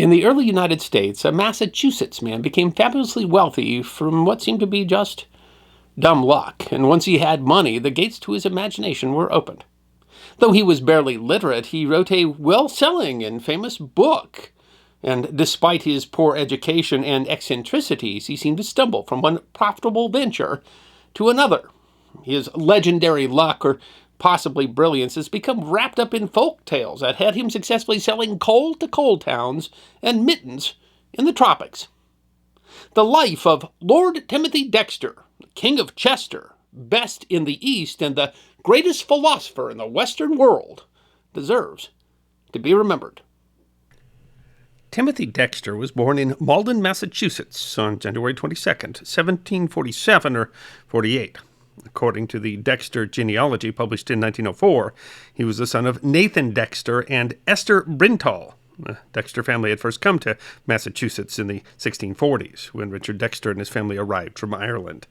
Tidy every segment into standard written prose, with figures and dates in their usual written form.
In the early United States, a Massachusetts man became fabulously wealthy from what seemed to be just dumb luck, and once he had money, the gates to his imagination were opened. Though he was barely literate, he wrote a well-selling and famous book, and despite his poor education and eccentricities, he seemed to stumble from one profitable venture to another. His legendary luck, or possibly brilliance, has become wrapped up in folk tales that had him successfully selling coal to coal towns and mittens in the tropics. The life of Lord Timothy Dexter, King of Chester, best in the East and the greatest philosopher in the Western world, deserves to be remembered. Timothy Dexter was born in Malden, Massachusetts on January 22nd, 1747 or 48. According to the Dexter genealogy published in 1904, he was the son of Nathan Dexter and Esther Brintall. The Dexter family had first come to Massachusetts in the 1640s, when Richard Dexter and his family arrived from Ireland.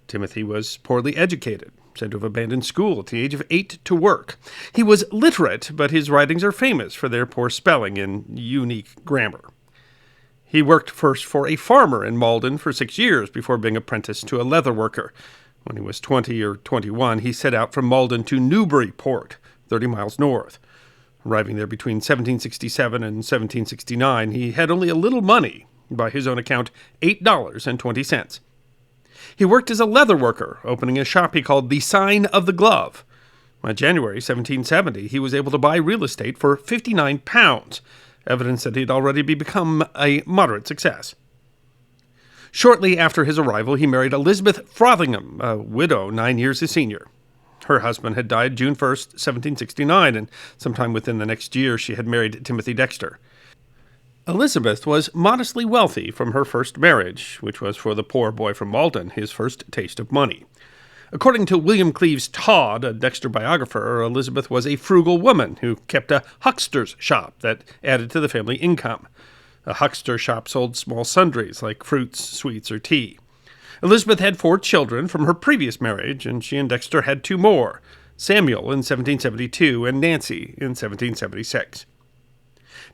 Timothy was poorly educated, said to have abandoned school at the age of 8 to work. He was literate, but his writings are famous for their poor spelling and unique grammar. He worked first for a farmer in Malden for 6 years before being apprenticed to a leather worker. When he was 20 or 21, he set out from Malden to Newburyport, 30 miles north. Arriving there between 1767 and 1769, he had only a little money, by his own account, $8.20. He worked as a leather worker, opening a shop he called the Sign of the Glove. By January 1770, he was able to buy real estate for £59, evidence that he had already become a moderate success. Shortly after his arrival, he married Elizabeth Frothingham, a widow 9 years his senior. Her husband had died June 1st, 1769, and sometime within the next year she had married Timothy Dexter. Elizabeth was modestly wealthy from her first marriage, which was for the poor boy from Malden his first taste of money. According to William Cleves Todd, a Dexter biographer, Elizabeth was a frugal woman who kept a huckster's shop that added to the family income. A huckster shop sold small sundries like fruits, sweets, or tea. Elizabeth had 4 children from her previous marriage, and she and Dexter had 2 more, Samuel in 1772 and Nancy in 1776.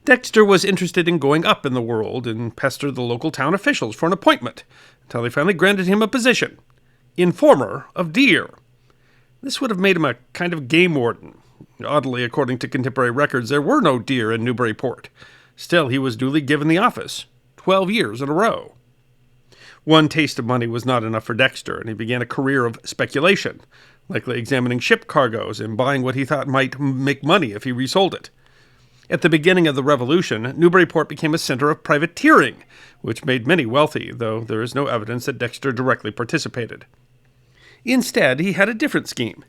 Dexter was interested in going up in the world and pestered the local town officials for an appointment, until they finally granted him a position, informer of deer. This would have made him a kind of game warden. Oddly, according to contemporary records, there were no deer in Newburyport. Still, he was duly given the office, 12 years in a row. One taste of money was not enough for Dexter, and he began a career of speculation, likely examining ship cargoes and buying what he thought might make money if he resold it. At the beginning of the Revolution, Newburyport became a center of privateering, which made many wealthy, though there is no evidence that Dexter directly participated. Instead, he had a different scheme.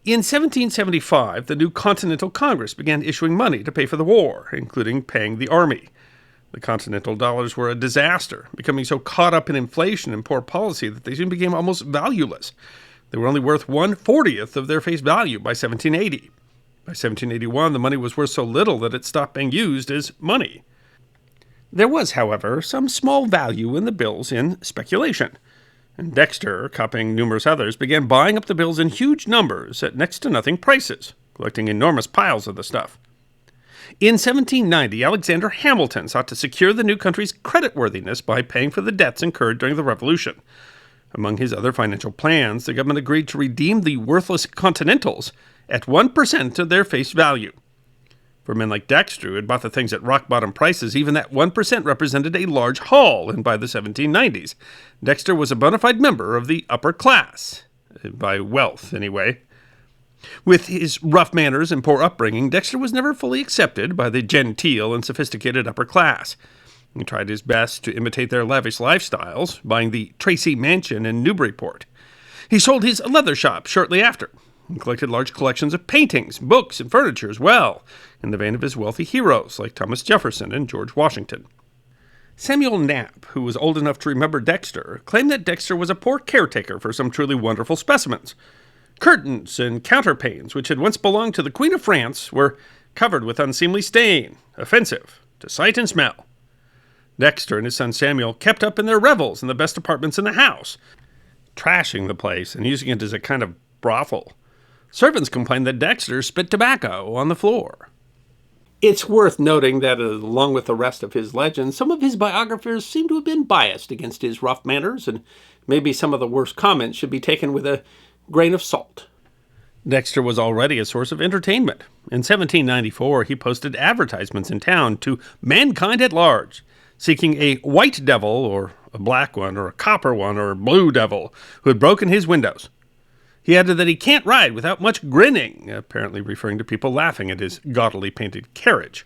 In 1775, the new Continental Congress began issuing money to pay for the war, including paying the army. The Continental Dollars were a disaster, becoming so caught up in inflation and poor policy that they soon became almost valueless. They were only worth 1/40th of their face value by 1780. By 1781, the money was worth so little that it stopped being used as money. There was, however, some small value in the bills in speculation, and Dexter, copying numerous others, began buying up the bills in huge numbers at next to nothing prices, collecting enormous piles of the stuff. In 1790, Alexander Hamilton sought to secure the new country's creditworthiness by paying for the debts incurred during the Revolution. Among his other financial plans, the government agreed to redeem the worthless Continentals at 1% of their face value. For men like Dexter, who had bought the things at rock-bottom prices, even that 1% represented a large haul, and by the 1790s, Dexter was a bona fide member of the upper class. By wealth, anyway. With his rough manners and poor upbringing, Dexter was never fully accepted by the genteel and sophisticated upper class. He tried his best to imitate their lavish lifestyles, buying the Tracy Mansion in Newburyport. He sold his leather shop shortly after, and collected large collections of paintings, books, and furniture as well, in the vein of his wealthy heroes like Thomas Jefferson and George Washington. Samuel Knapp, who was old enough to remember Dexter, claimed that Dexter was a poor caretaker for some truly wonderful specimens. Curtains and counterpanes, which had once belonged to the Queen of France, were covered with unseemly stain, offensive to sight and smell. Dexter and his son Samuel kept up in their revels in the best apartments in the house, trashing the place and using it as a kind of brothel. Servants complained that Dexter spit tobacco on the floor. It's worth noting that, along with the rest of his legends, some of his biographers seem to have been biased against his rough manners, and maybe some of the worst comments should be taken with a grain of salt. Dexter was already a source of entertainment. In 1794, he posted advertisements in town to mankind at large, seeking a white devil, or a black one, or a copper one, or a blue devil, who had broken his windows. He added that he can't ride without much grinning, apparently referring to people laughing at his gaudily painted carriage.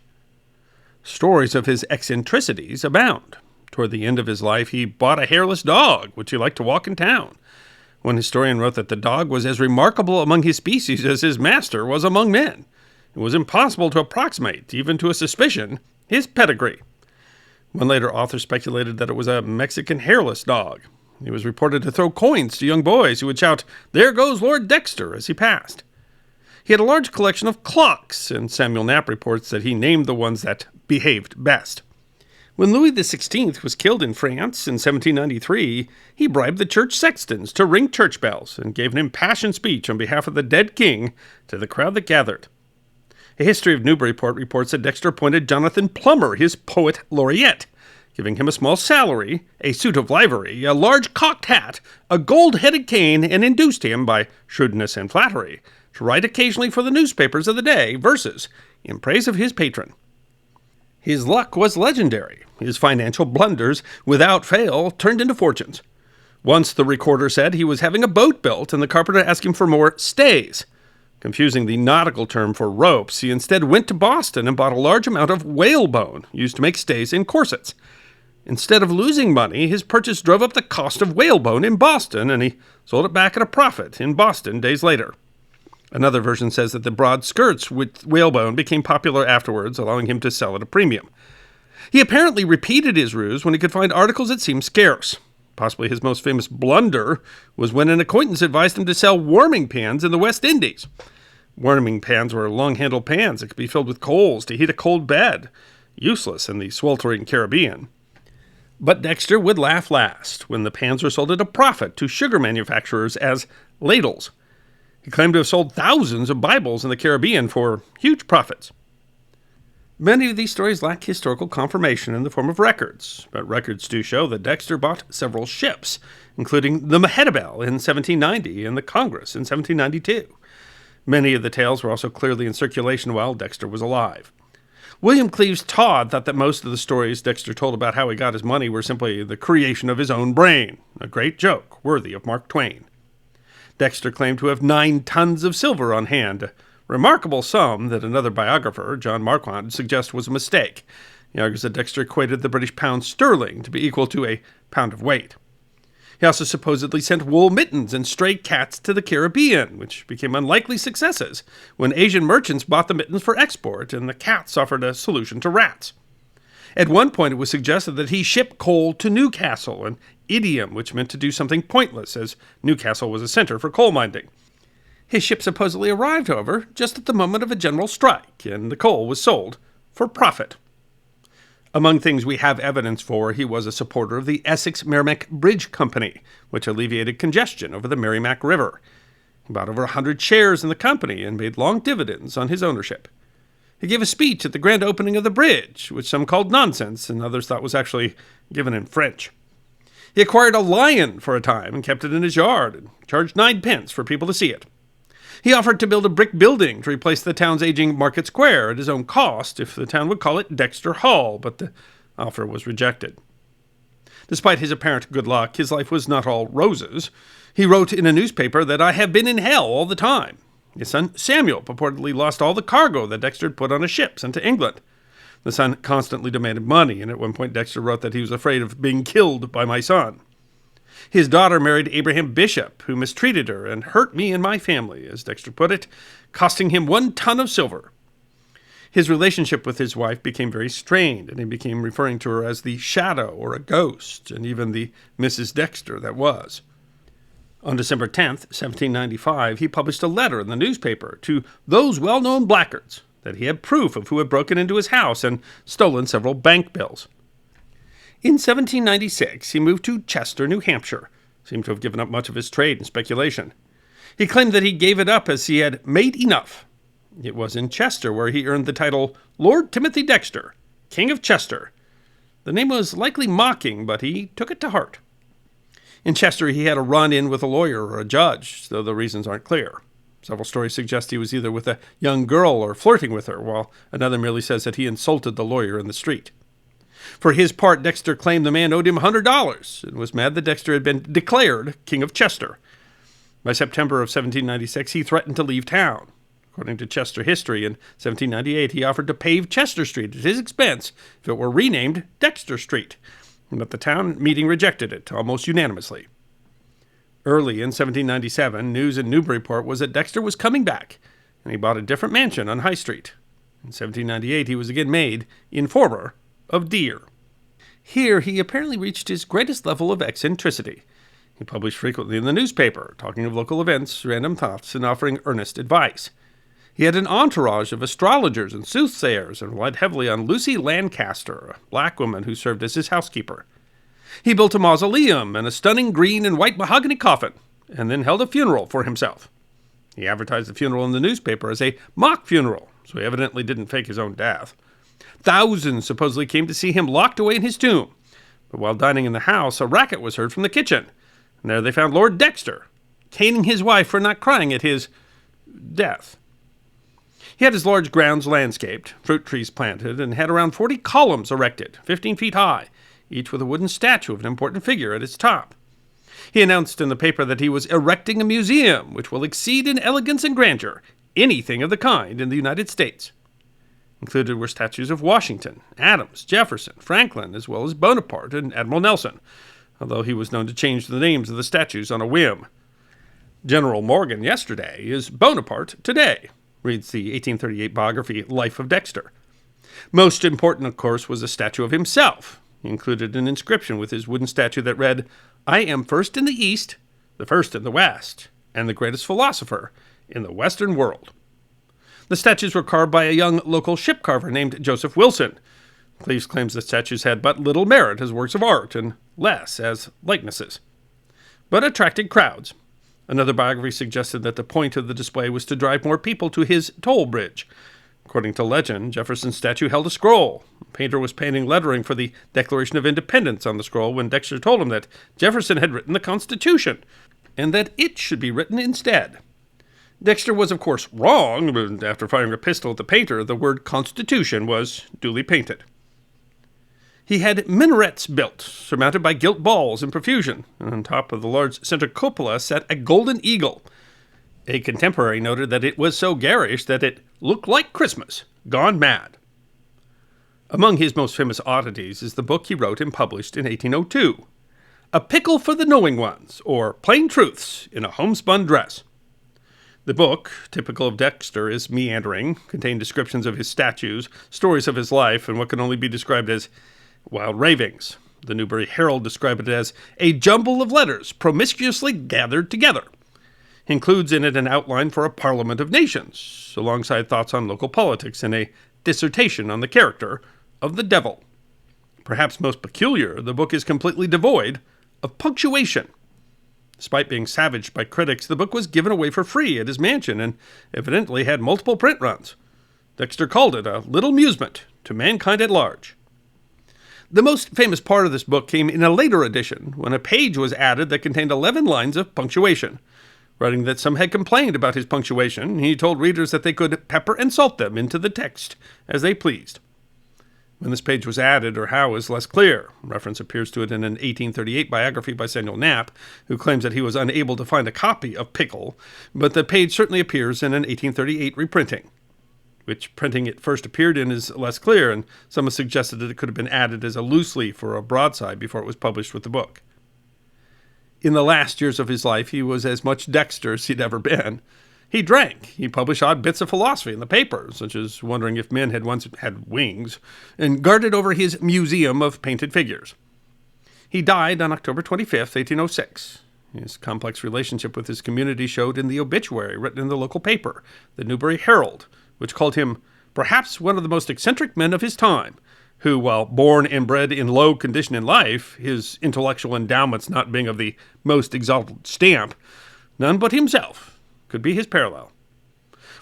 Stories of his eccentricities abound. Toward the end of his life, he bought a hairless dog, which he liked to walk in town. One historian wrote that the dog was as remarkable among his species as his master was among men. It was impossible to approximate, even to a suspicion, his pedigree. One later author speculated that it was a Mexican hairless dog. He was reported to throw coins to young boys who would shout, "There goes Lord Dexter," as he passed. He had a large collection of clocks, and Samuel Knapp reports that he named the ones that behaved best. When Louis XVI was killed in France in 1793, he bribed the church sextons to ring church bells and gave an impassioned speech on behalf of the dead king to the crowd that gathered. A history of Newburyport reports that Dexter appointed Jonathan Plummer his poet laureate, giving him a small salary, a suit of livery, a large cocked hat, a gold-headed cane, and induced him, by shrewdness and flattery, to write occasionally for the newspapers of the day verses in praise of his patron. His luck was legendary. His financial blunders, without fail, turned into fortunes. Once the recorder said he was having a boat built, and the carpenter asked him for more stays. Confusing the nautical term for ropes, he instead went to Boston and bought a large amount of whalebone, used to make stays in corsets. Instead of losing money, his purchase drove up the cost of whalebone in Boston, and he sold it back at a profit in Boston days later. Another version says that the broad skirts with whalebone became popular afterwards, allowing him to sell at a premium. He apparently repeated his ruse when he could find articles that seemed scarce. Possibly his most famous blunder was when an acquaintance advised him to sell warming pans in the West Indies. Warming pans were long-handled pans that could be filled with coals to heat a cold bed, useless in the sweltering Caribbean. But Dexter would laugh last when the pans were sold at a profit to sugar manufacturers as ladles. He claimed to have sold thousands of Bibles in the Caribbean for huge profits. Many of these stories lack historical confirmation in the form of records, but records do show that Dexter bought several ships, including the Mehetabel in 1790 and the Congress in 1792. Many of the tales were also clearly in circulation while Dexter was alive. William Cleves Todd thought that most of the stories Dexter told about how he got his money were simply the creation of his own brain, a great joke worthy of Mark Twain. Dexter claimed to have 9 tons of silver on hand, a remarkable sum that another biographer, John Marquand, suggests was a mistake. He argues that Dexter equated the British pound sterling to be equal to a pound of weight. He also supposedly sent wool mittens and stray cats to the Caribbean, which became unlikely successes when Asian merchants bought the mittens for export and the cats offered a solution to rats. At one point, it was suggested that he shipped coal to Newcastle, an idiom which meant to do something pointless, as Newcastle was a center for coal mining. His ship supposedly arrived, however, just at the moment of a general strike, and the coal was sold for profit. Among things we have evidence for, he was a supporter of the Essex-Merrimack Bridge Company, which alleviated congestion over the Merrimack River. He bought over 100 shares in the company and made long dividends on his ownership. He gave a speech at the grand opening of the bridge, which some called nonsense and others thought was actually given in French. He acquired a lion for a time and kept it in his yard and charged 9 pence for people to see it. He offered to build a brick building to replace the town's aging market square at his own cost if the town would call it Dexter Hall, but the offer was rejected. Despite his apparent good luck, his life was not all roses. He wrote in a newspaper that "I have been in hell all the time." His son Samuel purportedly lost all the cargo that Dexter had put on a ship sent to England. The son constantly demanded money, and at one point Dexter wrote that he was afraid of being killed by my son. His daughter married Abraham Bishop, who mistreated her and hurt me and my family, as Dexter put it, costing him 1 ton of silver. His relationship with his wife became very strained, and he began referring to her as the shadow or a ghost, and even the Mrs. Dexter that was. On December 10th, 1795, he published a letter in the newspaper to those well-known blackguards that he had proof of who had broken into his house and stolen several bank bills. In 1796, he moved to Chester, New Hampshire, seemed to have given up much of his trade and speculation. He claimed that he gave it up as he had made enough. It was in Chester where he earned the title Lord Timothy Dexter, King of Chester. The name was likely mocking, but he took it to heart. In Chester, he had a run-in with a lawyer or a judge, though the reasons aren't clear. Several stories suggest he was either with a young girl or flirting with her, while another merely says that he insulted the lawyer in the street. For his part, Dexter claimed the man owed him $100 and was mad that Dexter had been declared King of Chester. By September of 1796, he threatened to leave town. According to Chester history, in 1798, he offered to pave Chester Street at his expense if it were renamed Dexter Street, but the town meeting rejected it almost unanimously. Early in 1797, news in Newburyport was that Dexter was coming back, and he bought a different mansion on High Street. In 1798, he was again made informer of Deer. Here, he apparently reached his greatest level of eccentricity. He published frequently in the newspaper, talking of local events, random thoughts, and offering earnest advice. He had an entourage of astrologers and soothsayers and relied heavily on Lucy Lancaster, a black woman who served as his housekeeper. He built a mausoleum and a stunning green and white mahogany coffin, and then held a funeral for himself. He advertised the funeral in the newspaper as a mock funeral, so he evidently didn't fake his own death. Thousands supposedly came to see him locked away in his tomb, but while dining in the house, a racket was heard from the kitchen, and there they found Lord Dexter, caning his wife for not crying at his death. He had his large grounds landscaped, fruit trees planted, and had around 40 columns erected, 15 feet high, each with a wooden statue of an important figure at its top. He announced in the paper that he was erecting a museum which will exceed in elegance and grandeur anything of the kind in the United States. Included were statues of Washington, Adams, Jefferson, Franklin, as well as Bonaparte and Admiral Nelson, although he was known to change the names of the statues on a whim. General Morgan yesterday is Bonaparte today, reads the 1838 biography Life of Dexter. Most important, of course, was a statue of himself. He included an inscription with his wooden statue that read, "I am first in the East, the first in the West, and the greatest philosopher in the Western world." The statues were carved by a young local ship carver named Joseph Wilson. Cleves claims the statues had but little merit as works of art and less as likenesses, but attracted crowds. Another biography suggested that the point of the display was to drive more people to his toll bridge. According to legend, Jefferson's statue held a scroll. The painter was painting lettering for the Declaration of Independence on the scroll when Dexter told him that Jefferson had written the Constitution, and that it should be written instead. Dexter was, of course, wrong, but after firing a pistol at the painter, the word Constitution was duly painted. He had minarets built, surmounted by gilt balls in profusion, and on top of the large center cupola sat a golden eagle. A contemporary noted that it was so garish that it looked like Christmas, gone mad. Among his most famous oddities is the book he wrote and published in 1802, A Pickle for the Knowing Ones, or Plain Truths in a Homespun Dress. The book, typical of Dexter, is meandering, contained descriptions of his statues, stories of his life, and what can only be described as wild ravings. The Newbury Herald described it as a jumble of letters promiscuously gathered together. He includes in it an outline for a Parliament of Nations, alongside thoughts on local politics and a dissertation on the character of the devil. Perhaps most peculiar, the book is completely devoid of punctuation. Despite being savaged by critics, the book was given away for free at his mansion and evidently had multiple print runs. Dexter called it a little amusement to mankind at large. The most famous part of this book came in a later edition, when a page was added that contained 11 lines of punctuation. Writing that some had complained about his punctuation, he told readers that they could pepper and salt them into the text as they pleased. When this page was added, or how, is less clear. Reference appears to it in an 1838 biography by Samuel Knapp, who claims that he was unable to find a copy of Pickle, but the page certainly appears in an 1838 reprinting. Which printing it first appeared in is less clear, and some have suggested that it could have been added as a loose leaf or a broadside before it was published with the book. In the last years of his life, he was as much Dexter as he'd ever been. He drank. He published odd bits of philosophy in the paper, such as wondering if men had once had wings, and guarded over his museum of painted figures. He died on October 25th, 1806. His complex relationship with his community showed in the obituary written in the local paper, the Newbury Herald, which called him perhaps one of the most eccentric men of his time, who, while born and bred in low condition in life, his intellectual endowments not being of the most exalted stamp, none but himself could be his parallel.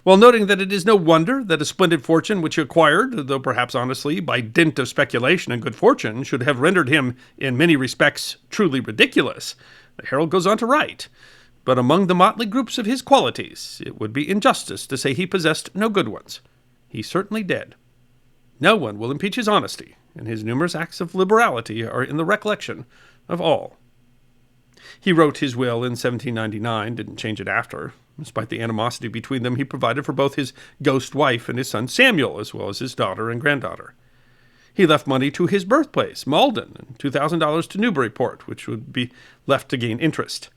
while noting that it is no wonder that a splendid fortune which he acquired, though perhaps honestly, by dint of speculation and good fortune, should have rendered him, in many respects, truly ridiculous. The Herald goes on to write, "But among the motley groups of his qualities, it would be injustice to say he possessed no good ones. He certainly did. No one will impeach his honesty, and his numerous acts of liberality are in the recollection of all." He wrote his will in 1799, didn't change it after. Despite the animosity between them, he provided for both his ghost wife and his son Samuel, as well as his daughter and granddaughter. He left money to his birthplace, Malden, and $2,000 to Newburyport, which would be left to gain interest.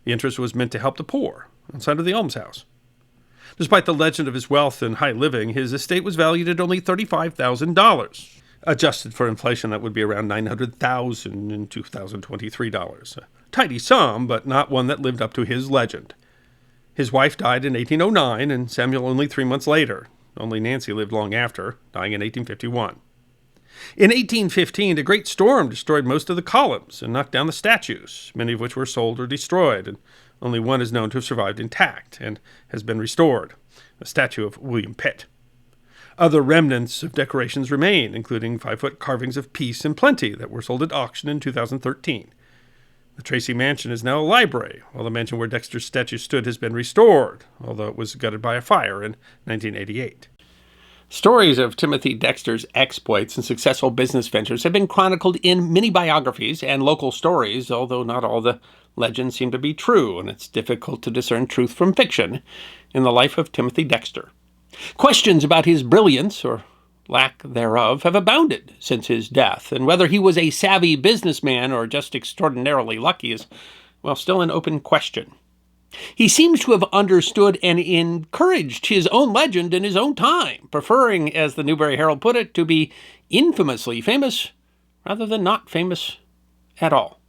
The interest was meant to help the poor, outside of the almshouse. Despite the legend of his wealth and high living, his estate was valued at only $35,000. Adjusted for inflation, that would be around $900,000 in 2023 dollars. A tidy sum, but not one that lived up to his legend. His wife died in 1809, and Samuel only 3 months later. Only Nancy lived long after, dying in 1851. In 1815, a great storm destroyed most of the columns and knocked down the statues, many of which were sold or destroyed, and only one is known to have survived intact and has been restored, a statue of William Pitt. Other remnants of decorations remain, including 5-foot carvings of peace and plenty that were sold at auction in 2013. The Tracy Mansion is now a library, while the mansion where Dexter's statue stood has been restored, although it was gutted by a fire in 1988. Stories of Timothy Dexter's exploits and successful business ventures have been chronicled in many biographies and local stories, although not all the legends seem to be true, and it's difficult to discern truth from fiction in the life of Timothy Dexter. Questions about his brilliance, or lack thereof, have abounded since his death, and whether he was a savvy businessman or just extraordinarily lucky is, well, still an open question. He seems to have understood and encouraged his own legend in his own time, preferring, as the Newbury Herald put it, to be infamously famous rather than not famous at all.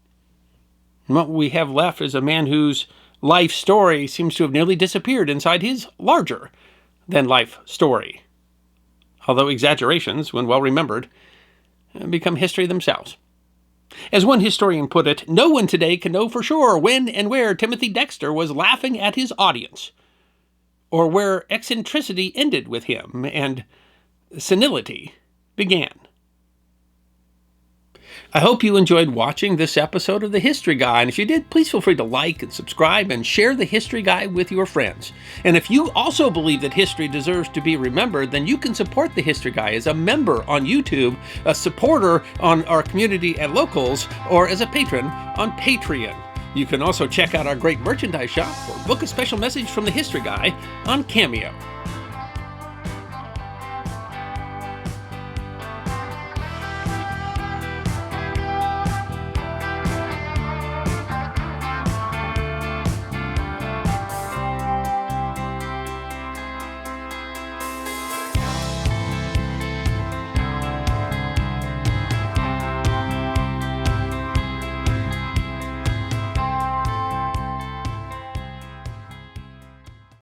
And what we have left is a man whose life story seems to have nearly disappeared inside his larger-than-life story, although exaggerations, when well remembered, become history themselves. As one historian put it, no one today can know for sure when and where Timothy Dexter was laughing at his audience, or where eccentricity ended with him and senility began. I hope you enjoyed watching this episode of The History Guy, and if you did, please feel free to like and subscribe and share The History Guy with your friends. And if you also believe that history deserves to be remembered, then you can support The History Guy as a member on YouTube, a supporter on our community at Locals, or as a patron on Patreon. You can also check out our great merchandise shop or book a special message from The History Guy on Cameo.